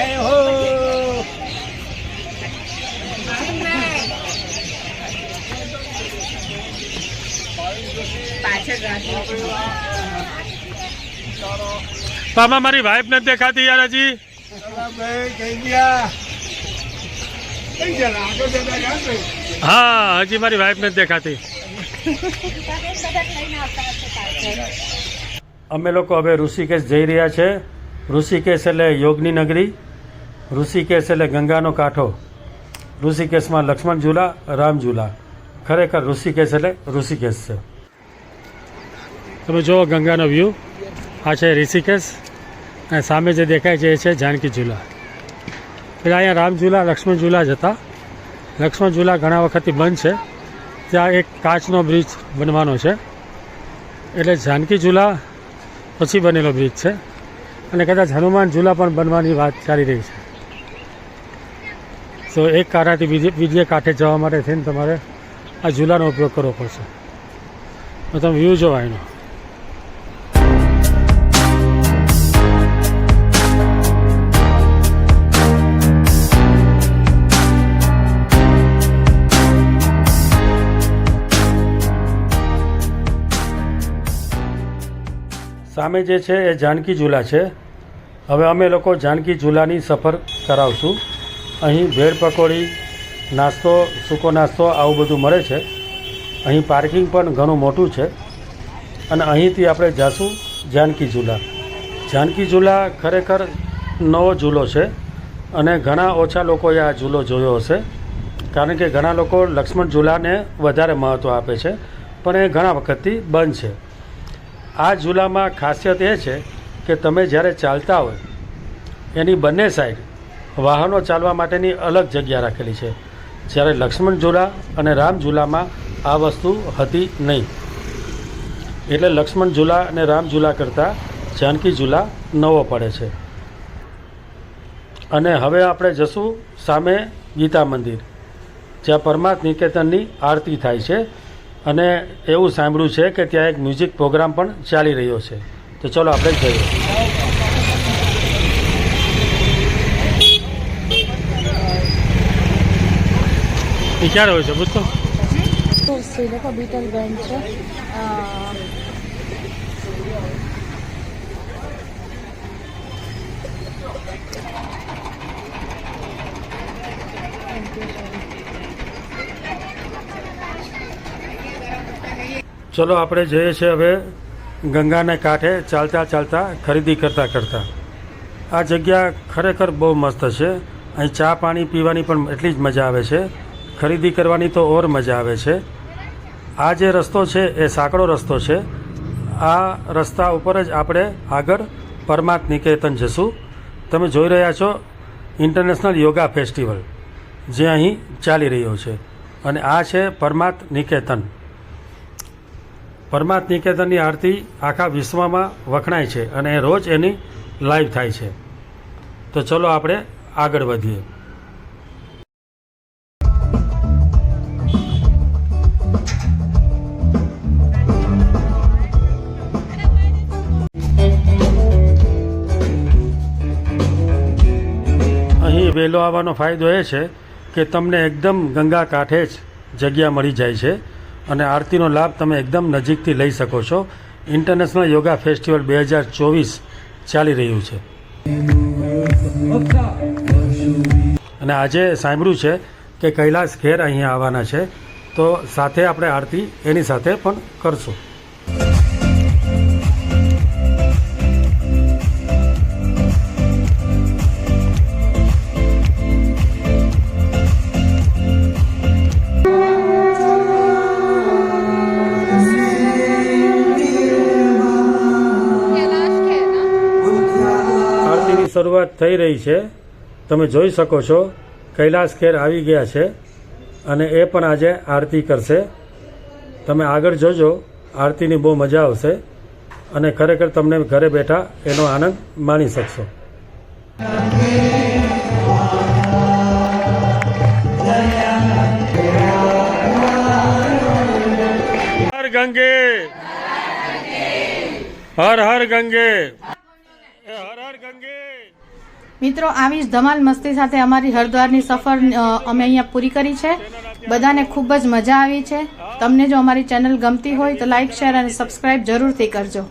જય હો. આમાં મારી વાઈફ નથી દેખાતી યાર હજી. હા હજી મારી વાઈફ નથી દેખાતી. અમે લોકો હવે ઋષિકેશ જઈ રહ્યા છે. ઋષિકેશ એટલે યોગની નગરી, ઋષિકેશ એટલે ગંગાનો કાંઠો. ઋષિકેશમાં લક્ષ્મણ ઝૂલા, રામ ઝૂલા. ખરેખર ઋષિકેશ એટલે ઋષિકેશ છે. તમે જુઓ ગંગાનો વ્યૂ. આ છે ઋષિકેશ અને સામે જે દેખાય છે એ છે જાનકી ઝૂલા. પેલા અહીંયા રામ ઝૂલા, લક્ષ્મણ ઝૂલા જ હતા. લક્ષ્મણ ઝૂલા ઘણા વખતથી બંધ છે. ત્યાં એક કાચનો બ્રિજ બનવાનો છે, એટલે જાનકી ઝૂલા પછી બનેલો બ્રિજ છે. અને કદાચ હનુમાન ઝૂલા પણ બનવાની વાત ચાલી રહી છે. તો એક કાંઠાથી બીજે કાંઠે જવા માટે થઈને તમારે આ ઝૂલાનો ઉપયોગ કરવો પડશે. તો તમે વ્યૂ જોવા એનો. સામે જે છે એ જાનકી ઝૂલા છે. હવે અમે લોકો જાનકી ઝૂલાની સફર કરાવશું. અહીં ભેળ પકોડી, નાસ્તો, સૂકો નાસ્તો આવું બધું મળે છે. અહીં પાર્કિંગ પણ ઘણું મોટું છે અને અહીંથી આપણે જાશું જાનકી ઝૂલા. જાનકી ઝૂલા ખરેખર નવો ઝૂલો છે અને ઘણા ઓછા લોકોએ આ ઝૂલો જોયો હશે, કારણ કે ઘણા લોકો લક્ષ્મણ ઝૂલાને વધારે મહત્ત્વ આપે છે, પણ એ ઘણા વખતથી બંધ છે. આ ઝૂલામાં ખાસિયત એ છે કે તમે જ્યારે ચાલતા હોય એની બંને સાઈડ વાહનો ચાલવા માટેની અલગ જગ્યા રાખેલી છે, જ્યારે લક્ષ્મણ ઝૂલા અને રામ ઝૂલામાં આ વસ્તુ હતી નહીં. એટલે લક્ષ્મણ ઝૂલા અને રામ ઝૂલા કરતાં જાનકી ઝૂલા નવો પડે છે. અને હવે આપણે જશું સામે ગીતા મંદિર, જ્યાં પરમાર્થ નિકેતનની આરતી થાય છે. અને એવું સાંભળ્યું છે કે ત્યાં એક મ્યુઝિક પ્રોગ્રામ પણ ચાલી રહ્યો છે. તો ચલો આપણે જઈએ. એ ક્યારે હોય છે પૂછતો? શ્રીલેખા બીટલ બેન્ડ છે. ચલો આપણે જઈએ છીએ હવે ગંગાને કાંઠે ચાલતા ચાલતા ખરીદી કરતાં કરતાં. આ જગ્યા ખરેખર બહુ મસ્ત છે. અહીં ચા પાણી પીવાની પણ એટલી જ મજા આવે છે, ખરીદી કરવાની તો ઓર મજા આવે છે. આ જે રસ્તો છે એ સાંકડો રસ્તો છે. આ રસ્તા ઉપર જ આપણે આગળ પરમાર્થ નિકેતન જશું. તમે જોઈ રહ્યા છો ઇન્ટરનેશનલ યોગા ફેસ્ટિવલ જે અહીં ચાલી રહ્યો છે, અને આ છે પરમાર્થ નિકેતન. પરમાર્થ નિકેતનની આરતી આખા વિશ્વમાં વખણાય છે અને રોજ એની લાઈવ થાય છે. તો ચલો આપણે આગળ વધીએ. અહીં વહેલો આવવાનો ફાયદો એ છે કે તમને એકદમ ગંગા કાંઠે જ જગ્યા મળી જાય છે અને આરતીનો લાભ તમે એકદમ નજીકથી લઈ શકો છો. ઇન્ટરનેશનલ યોગા ફેસ્ટિવલ 2024 ચાલી રહ્યું છે અને આજે સાંભળ્યું છે કે કૈલાસ ખેર અહીંયા આવવાના છે, તો સાથે આપણે આરતી એની સાથે પણ કરશું. શરૂઆત થઈ રહી છે. તમે જોઈ શકો છો કૈલાસ ખેર આવી ગયા છે અને એ પણ આજે આરતી કરશે. તમે આગળ જોજો, આરતીની બહુ મજા આવશે અને ખરેખર તમને ઘરે બેઠા એનો આનંદ માણી શકશો. હર ગંગે, હર હર ગંગે, હર હર ગંગે. મિત્રો આવી જ ધમાલ મસ્તી સાથે અમારી હરિદ્વારની સફર અમે અહીંયા પૂરી કરી છે. બધાને ખૂબ જ મજા આવી છે. તમને જો અમારી ચેનલ ગમતી હોય તો લાઇક, શેર અને સબસ્ક્રાઇબ જરૂરથી કરજો.